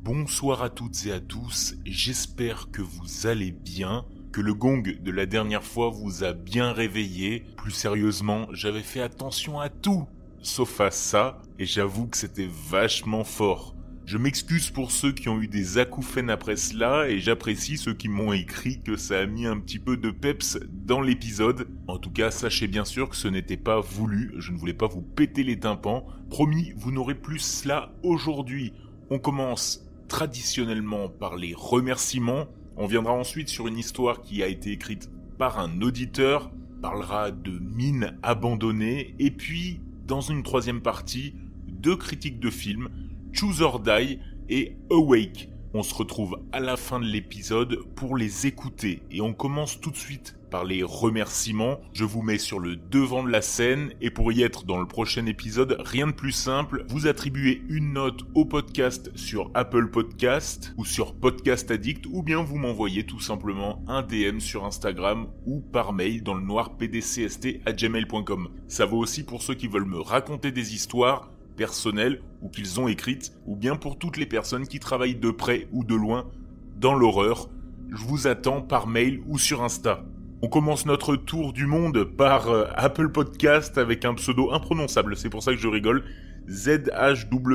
Bonsoir à toutes et à tous, j'espère que vous allez bien, que le gong de la dernière fois vous a bien réveillé. Plus sérieusement, j'avais fait attention à tout, sauf à ça, et j'avoue que c'était vachement fort. Je m'excuse pour ceux qui ont eu des acouphènes après cela, et j'apprécie ceux qui m'ont écrit que ça a mis un petit peu de peps dans l'épisode. En tout cas, sachez bien sûr que ce n'était pas voulu, je ne voulais pas vous péter les tympans. Promis, vous n'aurez plus cela aujourd'hui. On commence traditionnellement par les remerciements. On viendra ensuite sur une histoire qui a été écrite par un auditeur, parlera de mines abandonnées, et puis, dans une troisième partie, deux critiques de films, Choose or Die et Awake. On se retrouve à la fin de l'épisode pour les écouter, et on commence tout de suite par les remerciements. Je vous mets sur le devant de la scène, et pour y être dans le prochain épisode, rien de plus simple, vous attribuez une note au podcast sur Apple Podcast ou sur Podcast Addict, ou bien vous m'envoyez tout simplement un DM sur Instagram ou par mail dans le noir pdcst@gmail.com. Ça vaut aussi pour ceux qui veulent me raconter des histoires personnelles ou qu'ils ont écrites, ou bien pour toutes les personnes qui travaillent de près ou de loin dans l'horreur. Je vous attends par mail ou sur Insta. On commence notre tour du monde par Apple Podcast avec un pseudo imprononçable, c'est pour ça que je rigole, ZHWYDRK,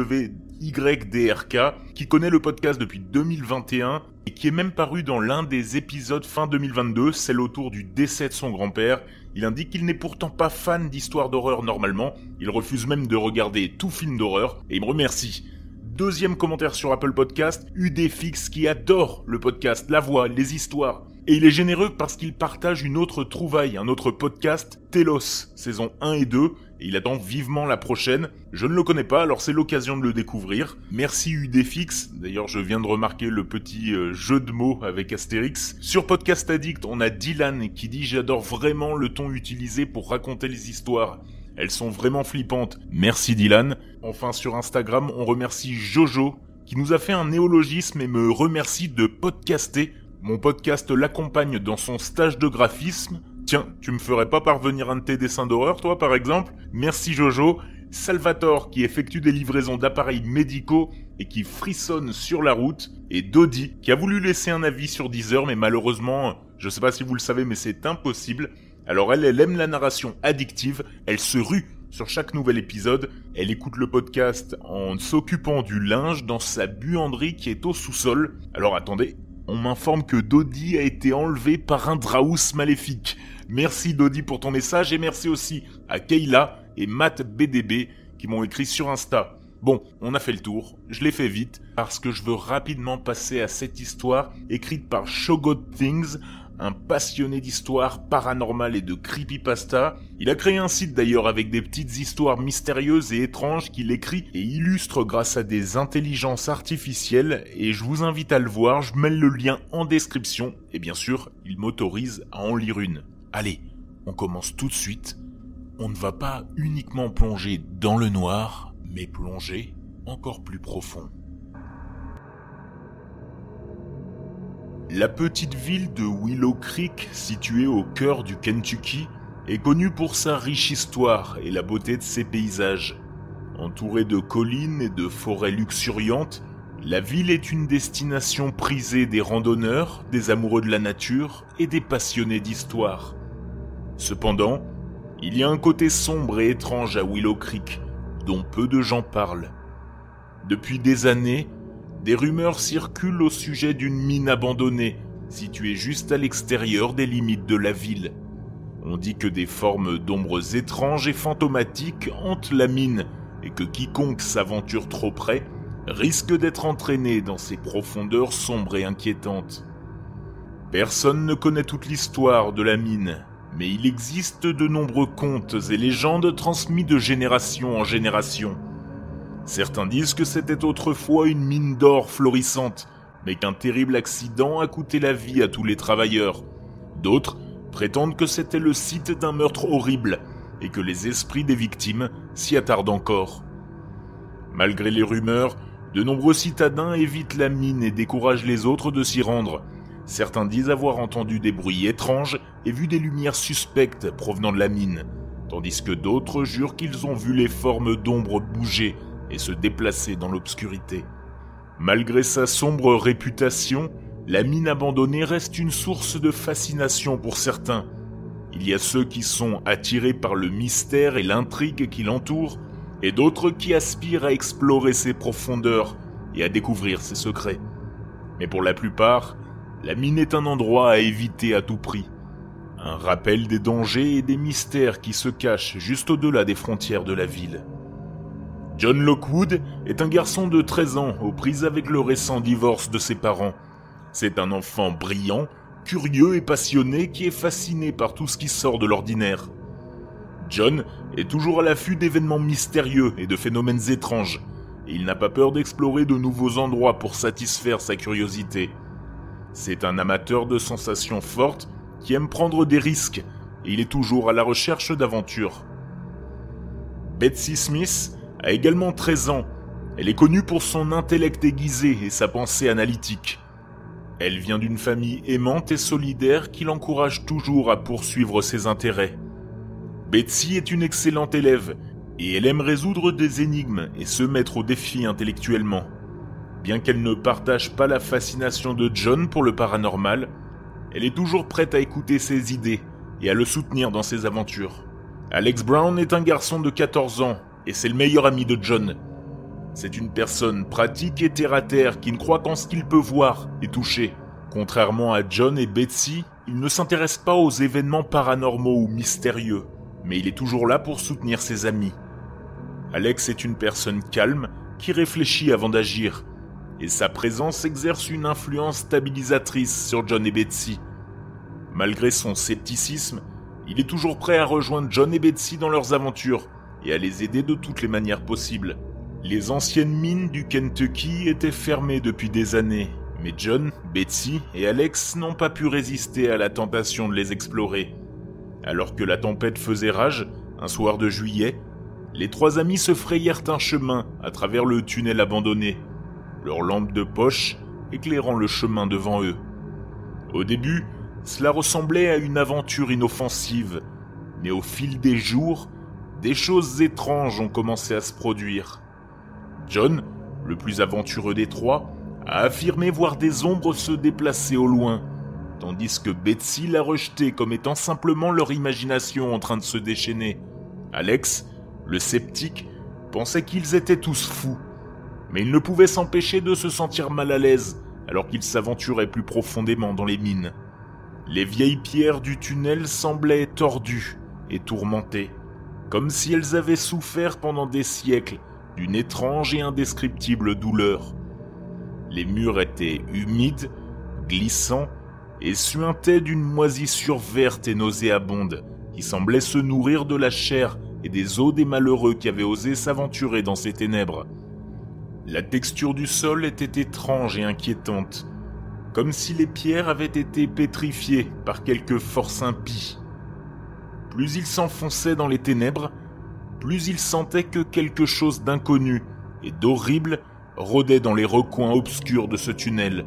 qui connaît le podcast depuis 2021 et qui est même paru dans l'un des épisodes fin 2022, celle autour du décès de son grand-père. Il indique qu'il n'est pourtant pas fan d'histoires d'horreur normalement, il refuse même de regarder tout film d'horreur, et il me remercie. Deuxième commentaire sur Apple Podcast, UDFX qui adore le podcast, la voix, les histoires. Et il est généreux parce qu'il partage une autre trouvaille, un autre podcast, Telos, saison 1 et 2, et il attend vivement la prochaine. Je ne le connais pas, alors c'est l'occasion de le découvrir. Merci UDFX, d'ailleurs je viens de remarquer le petit jeu de mots avec Astérix. Sur Podcast Addict, on a Dylan qui dit « J'adore vraiment le ton utilisé pour raconter les histoires. Elles sont vraiment flippantes. » Merci Dylan. Enfin sur Instagram, on remercie Jojo, qui nous a fait un néologisme et me remercie de podcaster. Mon podcast l'accompagne dans son stage de graphisme. Tiens, tu me ferais pas parvenir un de tes dessins d'horreur, toi, par exemple ? Merci Jojo. Salvatore, qui effectue des livraisons d'appareils médicaux et qui frissonne sur la route. Et Dodi, qui a voulu laisser un avis sur Deezer, mais malheureusement, je sais pas si vous le savez, mais c'est impossible. Alors elle aime la narration addictive, elle se rue sur chaque nouvel épisode, elle écoute le podcast en s'occupant du linge dans sa buanderie qui est au sous-sol. Alors attendez, on m'informe que Dodi a été enlevé par un Draus maléfique. Merci Dodi pour ton message, et merci aussi à Kayla et Matt BDB qui m'ont écrit sur Insta. Bon, on a fait le tour, je l'ai fait vite, parce que je veux rapidement passer à cette histoire écrite par Showgod Things, un passionné d'histoires paranormales et de creepypasta. Il a créé un site d'ailleurs avec des petites histoires mystérieuses et étranges qu'il écrit et illustre grâce à des intelligences artificielles, et je vous invite à le voir, je mets le lien en description, et bien sûr, il m'autorise à en lire une. Allez, on commence tout de suite. On ne va pas uniquement plonger dans le noir, mais plonger encore plus profond. La petite ville de Willow Creek, située au cœur du Kentucky, est connue pour sa riche histoire et la beauté de ses paysages. Entourée de collines et de forêts luxuriantes, la ville est une destination prisée des randonneurs, des amoureux de la nature et des passionnés d'histoire. Cependant, il y a un côté sombre et étrange à Willow Creek, dont peu de gens parlent. Depuis des années, des rumeurs circulent au sujet d'une mine abandonnée, située juste à l'extérieur des limites de la ville. On dit que des formes d'ombres étranges et fantomatiques hantent la mine, et que quiconque s'aventure trop près risque d'être entraîné dans ces profondeurs sombres et inquiétantes. Personne ne connaît toute l'histoire de la mine, mais il existe de nombreux contes et légendes transmis de génération en génération. Certains disent que c'était autrefois une mine d'or florissante, mais qu'un terrible accident a coûté la vie à tous les travailleurs. D'autres prétendent que c'était le site d'un meurtre horrible, et que les esprits des victimes s'y attardent encore. Malgré les rumeurs, de nombreux citadins évitent la mine et découragent les autres de s'y rendre. Certains disent avoir entendu des bruits étranges et vu des lumières suspectes provenant de la mine, tandis que d'autres jurent qu'ils ont vu les formes d'ombres bouger et se déplacer dans l'obscurité. Malgré sa sombre réputation, la mine abandonnée reste une source de fascination pour certains. Il y a ceux qui sont attirés par le mystère et l'intrigue qui l'entourent, et d'autres qui aspirent à explorer ses profondeurs et à découvrir ses secrets. Mais pour la plupart, la mine est un endroit à éviter à tout prix. Un rappel des dangers et des mystères qui se cachent juste au-delà des frontières de la ville. John Lockwood est un garçon de 13 ans aux prises avec le récent divorce de ses parents. C'est un enfant brillant, curieux et passionné qui est fasciné par tout ce qui sort de l'ordinaire. John est toujours à l'affût d'événements mystérieux et de phénomènes étranges, et il n'a pas peur d'explorer de nouveaux endroits pour satisfaire sa curiosité. C'est un amateur de sensations fortes qui aime prendre des risques, et il est toujours à la recherche d'aventures. Betsy Smith a également 13 ans. Elle est connue pour son intellect aiguisé et sa pensée analytique. Elle vient d'une famille aimante et solidaire qui l'encourage toujours à poursuivre ses intérêts. Betsy est une excellente élève et elle aime résoudre des énigmes et se mettre au défi intellectuellement. Bien qu'elle ne partage pas la fascination de John pour le paranormal, elle est toujours prête à écouter ses idées et à le soutenir dans ses aventures. Alex Brown est un garçon de 14 ans et c'est le meilleur ami de John. C'est une personne pratique et terre-à-terre qui ne croit qu'en ce qu'il peut voir et toucher. Contrairement à John et Betsy, il ne s'intéresse pas aux événements paranormaux ou mystérieux, mais il est toujours là pour soutenir ses amis. Alex est une personne calme qui réfléchit avant d'agir, et sa présence exerce une influence stabilisatrice sur John et Betsy. Malgré son scepticisme, il est toujours prêt à rejoindre John et Betsy dans leurs aventures et à les aider de toutes les manières possibles. Les anciennes mines du Kentucky étaient fermées depuis des années, mais John, Betsy et Alex n'ont pas pu résister à la tentation de les explorer. Alors que la tempête faisait rage, un soir de juillet, les trois amis se frayèrent un chemin à travers le tunnel abandonné, leur lampe de poche éclairant le chemin devant eux. Au début, cela ressemblait à une aventure inoffensive, mais au fil des jours, des choses étranges ont commencé à se produire. John, le plus aventureux des trois, a affirmé voir des ombres se déplacer au loin, tandis que Betsy l'a rejeté comme étant simplement leur imagination en train de se déchaîner. Alex, le sceptique, pensait qu'ils étaient tous fous, mais il ne pouvait s'empêcher de se sentir mal à l'aise alors qu'il s'aventurait plus profondément dans les mines. Les vieilles pierres du tunnel semblaient tordues et tourmentées, comme si elles avaient souffert pendant des siècles d'une étrange et indescriptible douleur. Les murs étaient humides, glissants et suintaient d'une moisissure verte et nauséabonde qui semblait se nourrir de la chair et des os des malheureux qui avaient osé s'aventurer dans ces ténèbres. La texture du sol était étrange et inquiétante, comme si les pierres avaient été pétrifiées par quelque force impie. Plus il s'enfonçait dans les ténèbres, plus il sentait que quelque chose d'inconnu et d'horrible rôdait dans les recoins obscurs de ce tunnel.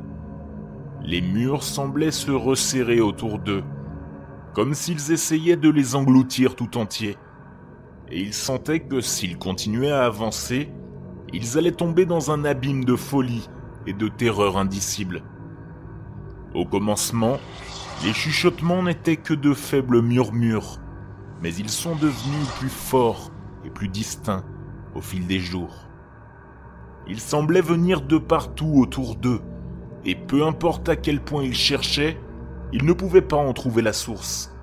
Les murs semblaient se resserrer autour d'eux, comme s'ils essayaient de les engloutir tout entiers. Et il sentait que s'ils continuaient à avancer, ils allaient tomber dans un abîme de folie et de terreur indicible. Au commencement, les chuchotements n'étaient que de faibles murmures, mais ils sont devenus plus forts et plus distincts au fil des jours. Ils semblaient venir de partout autour d'eux, et peu importe à quel point ils cherchaient, ils ne pouvaient pas en trouver la source.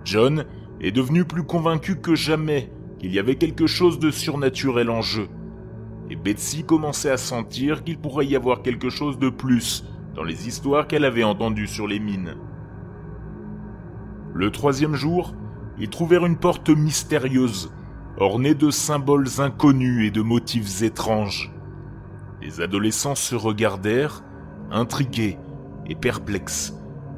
John est devenu plus convaincu que jamais qu'il y avait quelque chose de surnaturel en jeu, et Betsy commençait à sentir qu'il pourrait y avoir quelque chose de plus dans les histoires qu'elle avait entendues sur les mines. Le troisième jour, ils trouvèrent une porte mystérieuse, ornée de symboles inconnus et de motifs étranges. Les adolescents se regardèrent, intrigués et perplexes,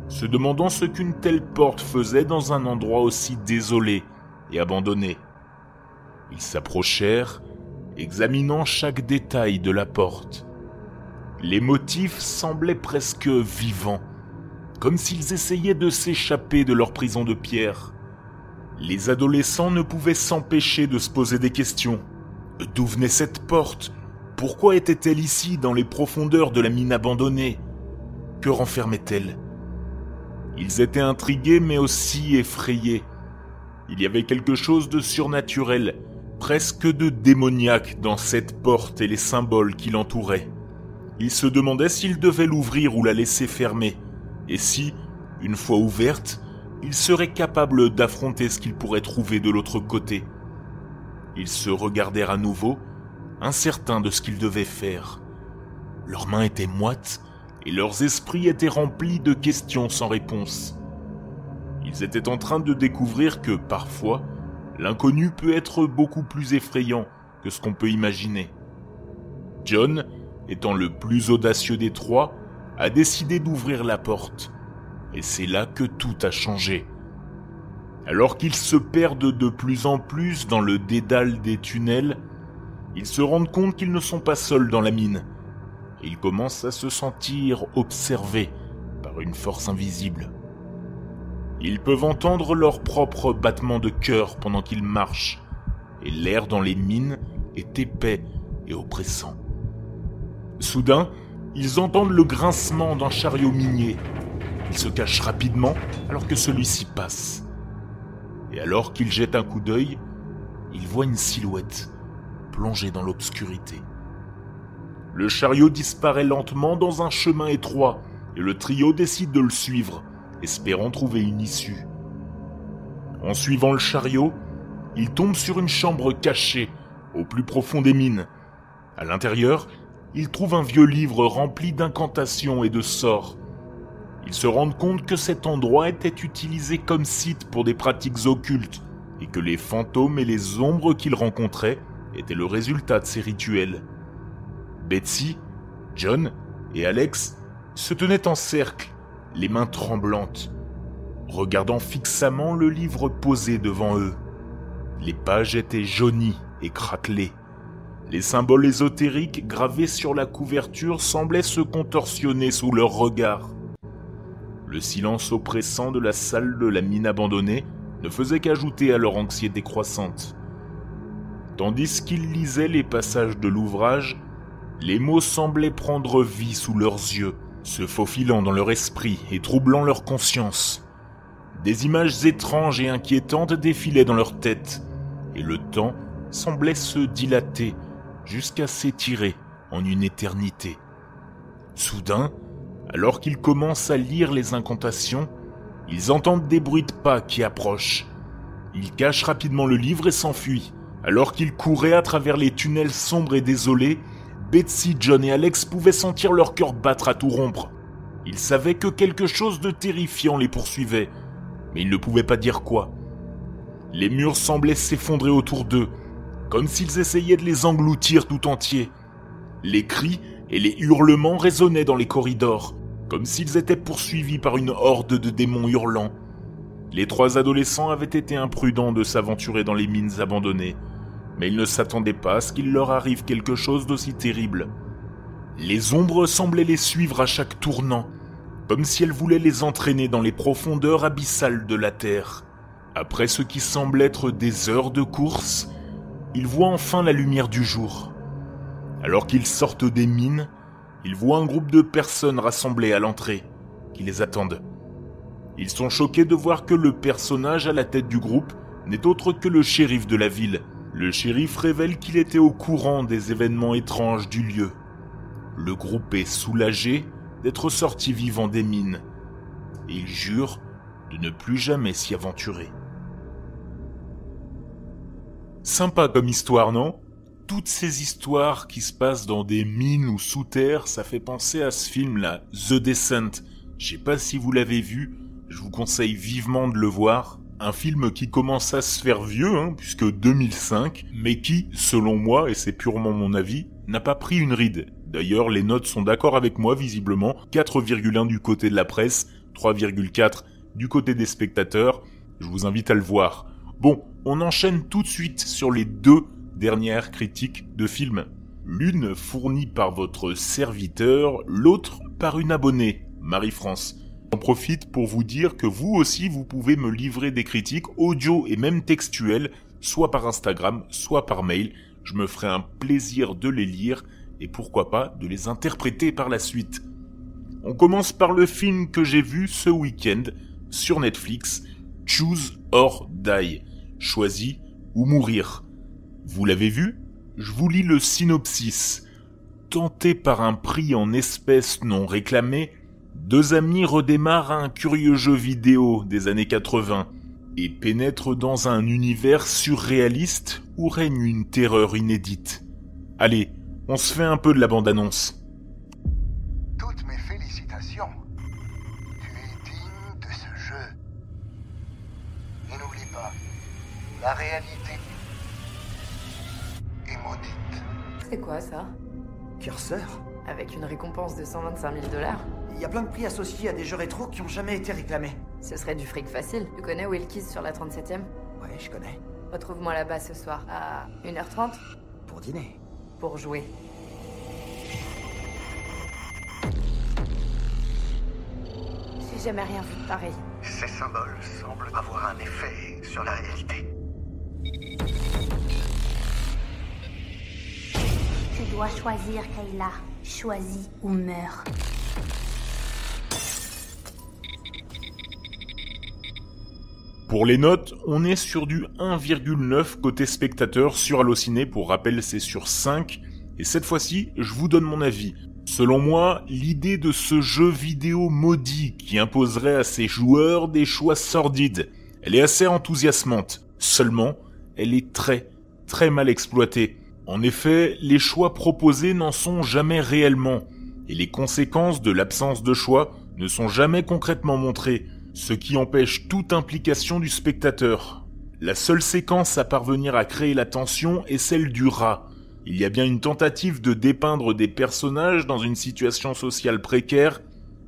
se demandant ce qu'une telle porte faisait dans un endroit aussi désolé et abandonné. Ils s'approchèrent, examinant chaque détail de la porte. Les motifs semblaient presque vivants, comme s'ils essayaient de s'échapper de leur prison de pierre. Les adolescents ne pouvaient s'empêcher de se poser des questions. D'où venait cette porte ? Pourquoi était-elle ici, dans les profondeurs de la mine abandonnée? Que renfermait-elle? Ils étaient intrigués mais aussi effrayés. Il y avait quelque chose de surnaturel, presque de démoniaque dans cette porte et les symboles qui l'entouraient. Ils se demandaient s'ils devaient l'ouvrir ou la laisser fermer, et si, une fois ouverte, ils seraient capables d'affronter ce qu'ils pourraient trouver de l'autre côté. Ils se regardèrent à nouveau, incertains de ce qu'ils devaient faire. Leurs mains étaient moites et leurs esprits étaient remplis de questions sans réponse. Ils étaient en train de découvrir que, parfois, l'inconnu peut être beaucoup plus effrayant que ce qu'on peut imaginer. John, étant le plus audacieux des trois, a décidé d'ouvrir la porte. Et c'est là que tout a changé. Alors qu'ils se perdent de plus en plus dans le dédale des tunnels, ils se rendent compte qu'ils ne sont pas seuls dans la mine. Et ils commencent à se sentir observés par une force invisible. Ils peuvent entendre leur propre battement de cœur pendant qu'ils marchent, et l'air dans les mines est épais et oppressant. Soudain, ils entendent le grincement d'un chariot minier. Ils se cachent rapidement alors que celui-ci passe. Et alors qu'ils jettent un coup d'œil, ils voient une silhouette plongée dans l'obscurité. Le chariot disparaît lentement dans un chemin étroit et le trio décide de le suivre, espérant trouver une issue. En suivant le chariot, ils tombent sur une chambre cachée au plus profond des mines. À l'intérieur, ils trouvent un vieux livre rempli d'incantations et de sorts. Ils se rendent compte que cet endroit était utilisé comme site pour des pratiques occultes et que les fantômes et les ombres qu'ils rencontraient étaient le résultat de ces rituels. Betsy, John et Alex se tenaient en cercle, les mains tremblantes, regardant fixement le livre posé devant eux. Les pages étaient jaunies et craquelées. Les symboles ésotériques gravés sur la couverture semblaient se contorsionner sous leur regard. Le silence oppressant de la salle de la mine abandonnée ne faisait qu'ajouter à leur anxiété croissante. Tandis qu'ils lisaient les passages de l'ouvrage, les mots semblaient prendre vie sous leurs yeux, se faufilant dans leur esprit et troublant leur conscience. Des images étranges et inquiétantes défilaient dans leur tête, et le temps semblait se dilater jusqu'à s'étirer en une éternité. Soudain, alors qu'ils commencent à lire les incantations, ils entendent des bruits de pas qui approchent. Ils cachent rapidement le livre et s'enfuient. Alors qu'ils couraient à travers les tunnels sombres et désolés, Betsy, John et Alex pouvaient sentir leur cœur battre à tout rompre. Ils savaient que quelque chose de terrifiant les poursuivait, mais ils ne pouvaient pas dire quoi. Les murs semblaient s'effondrer autour d'eux, comme s'ils essayaient de les engloutir tout entiers. Les cris et les hurlements résonnaient dans les corridors, comme s'ils étaient poursuivis par une horde de démons hurlants. Les trois adolescents avaient été imprudents de s'aventurer dans les mines abandonnées, mais ils ne s'attendaient pas à ce qu'il leur arrive quelque chose d'aussi terrible. Les ombres semblaient les suivre à chaque tournant, comme si elles voulaient les entraîner dans les profondeurs abyssales de la terre. Après ce qui semble être des heures de course, ils voient enfin la lumière du jour. Alors qu'ils sortent des mines, ils voient un groupe de personnes rassemblées à l'entrée, qui les attendent. Ils sont choqués de voir que le personnage à la tête du groupe n'est autre que le shérif de la ville. Le shérif révèle qu'il était au courant des événements étranges du lieu. Le groupe est soulagé d'être sorti vivant des mines, et il jure de ne plus jamais s'y aventurer. Sympa comme histoire, non ? Toutes ces histoires qui se passent dans des mines ou sous terre, ça fait penser à ce film-là, The Descent. Je sais pas si vous l'avez vu, je vous conseille vivement de le voir. Un film qui commence à se faire vieux, puisque 2005, mais qui, selon moi, et c'est purement mon avis, n'a pas pris une ride. D'ailleurs, les notes sont d'accord avec moi, visiblement. 4,1 du côté de la presse, 3,4 du côté des spectateurs. Je vous invite à le voir. Bon, on enchaîne tout de suite sur les deux dernières critiques de films. L'une fournie par votre serviteur, l'autre par une abonnée, Marie-France. J'en profite pour vous dire que vous aussi, vous pouvez me livrer des critiques audio et même textuelles, soit par Instagram, soit par mail. Je me ferai un plaisir de les lire et pourquoi pas de les interpréter par la suite. On commence par le film que j'ai vu ce week-end sur Netflix, Choose or Die, Choisis ou mourir. Vous l'avez vu ? Je vous lis le synopsis. Tentés par un prix en espèces non réclamé, deux amis redémarrent un curieux jeu vidéo des années 80 et pénètrent dans un univers surréaliste où règne une terreur inédite. Allez, on se fait un peu de la bande-annonce. Toutes mes félicitations. Tu es digne de ce jeu. Et n'oublie pas, la réalité est maudite. C'est quoi ça? Curseur? Avec une récompense de 125 000 $? Il y a plein de prix associés à des jeux rétro qui ont jamais été réclamés. Ce serait du fric facile. Tu connais Wilkis sur la 37e? Ouais, je connais. Retrouve-moi là-bas ce soir à 1h30 Pour dîner. pour jouer. J'ai jamais rien vu de pareil. Ces symboles semblent avoir un effet sur la réalité. Tu dois choisir, Kayla. Choisis ou meurs. Pour les notes, on est sur du 1,9 côté spectateur sur Allociné, pour rappel c'est sur 5, et cette fois-ci, je vous donne mon avis. Selon moi, l'idée de ce jeu vidéo maudit qui imposerait à ses joueurs des choix sordides, elle est assez enthousiasmante. Seulement, elle est très mal exploitée. En effet, les choix proposés n'en sont jamais réellement, et les conséquences de l'absence de choix ne sont jamais concrètement montrées, ce qui empêche toute implication du spectateur. La seule séquence à parvenir à créer la tension est celle du rat. Il y a bien une tentative de dépeindre des personnages dans une situation sociale précaire,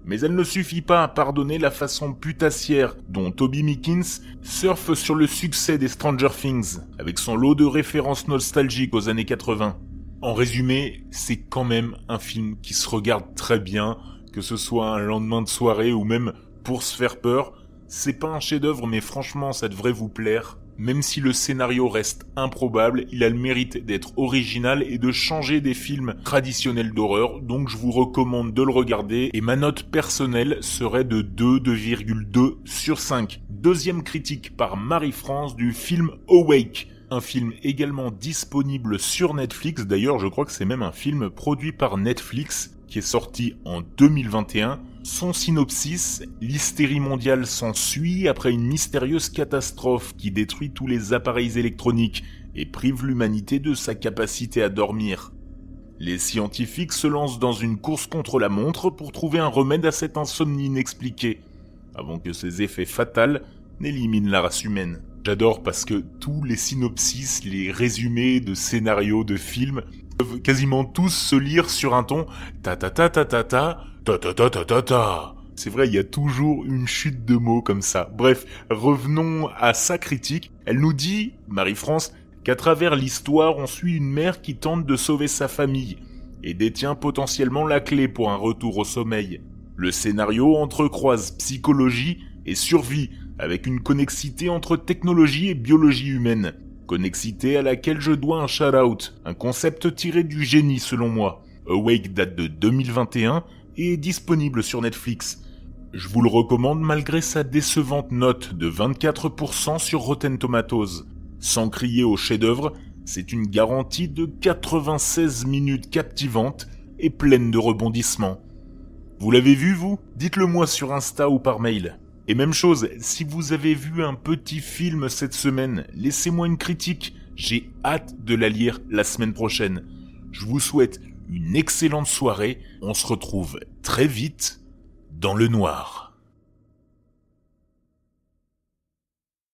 mais elle ne suffit pas à pardonner la façon putassière dont Toby Mickens surfe sur le succès des Stranger Things, avec son lot de références nostalgiques aux années 80. En résumé, c'est quand même un film qui se regarde très bien, que ce soit un lendemain de soirée ou même pour se faire peur. C'est pas un chef-d'œuvre, mais franchement, ça devrait vous plaire. Même si le scénario reste improbable, il a le mérite d'être original et de changer des films traditionnels d'horreur, donc je vous recommande de le regarder, et ma note personnelle serait de 2,2 sur 5. Deuxième critique par Marie-France du film Awake, un film également disponible sur Netflix, d'ailleurs je crois que c'est même un film produit par Netflix, qui est sorti en 2021. Son synopsis, l'hystérie mondiale s'ensuit après une mystérieuse catastrophe qui détruit tous les appareils électroniques et prive l'humanité de sa capacité à dormir. Les scientifiques se lancent dans une course contre la montre pour trouver un remède à cette insomnie inexpliquée, avant que ses effets fatals n'éliminent la race humaine. J'adore parce que tous les synopsis, les résumés de scénarios de films peuvent quasiment tous se lire sur un ton ta-ta-ta-ta-ta-ta, ta-ta-ta-ta-ta-ta. C'est vrai, il y a toujours une chute de mots comme ça. Bref, revenons à sa critique. Elle nous dit, Marie-France, qu'à travers l'histoire, on suit une mère qui tente de sauver sa famille et détient potentiellement la clé pour un retour au sommeil. Le scénario entrecroise psychologie et survie, avec une connexité entre technologie et biologie humaine. Connexité à laquelle je dois un shout-out, un concept tiré du génie selon moi. Awake date de 2021 et est disponible sur Netflix. Je vous le recommande malgré sa décevante note de 24% sur Rotten Tomatoes. Sans crier au chef-d'œuvre, c'est une garantie de 96 minutes captivantes et pleine de rebondissements. Vous l'avez vu, vous ? Dites-le moi sur Insta ou par mail. Et même chose, si vous avez vu un petit film cette semaine, laissez-moi une critique. J'ai hâte de la lire la semaine prochaine. Je vous souhaite une excellente soirée. On se retrouve très vite dans le noir.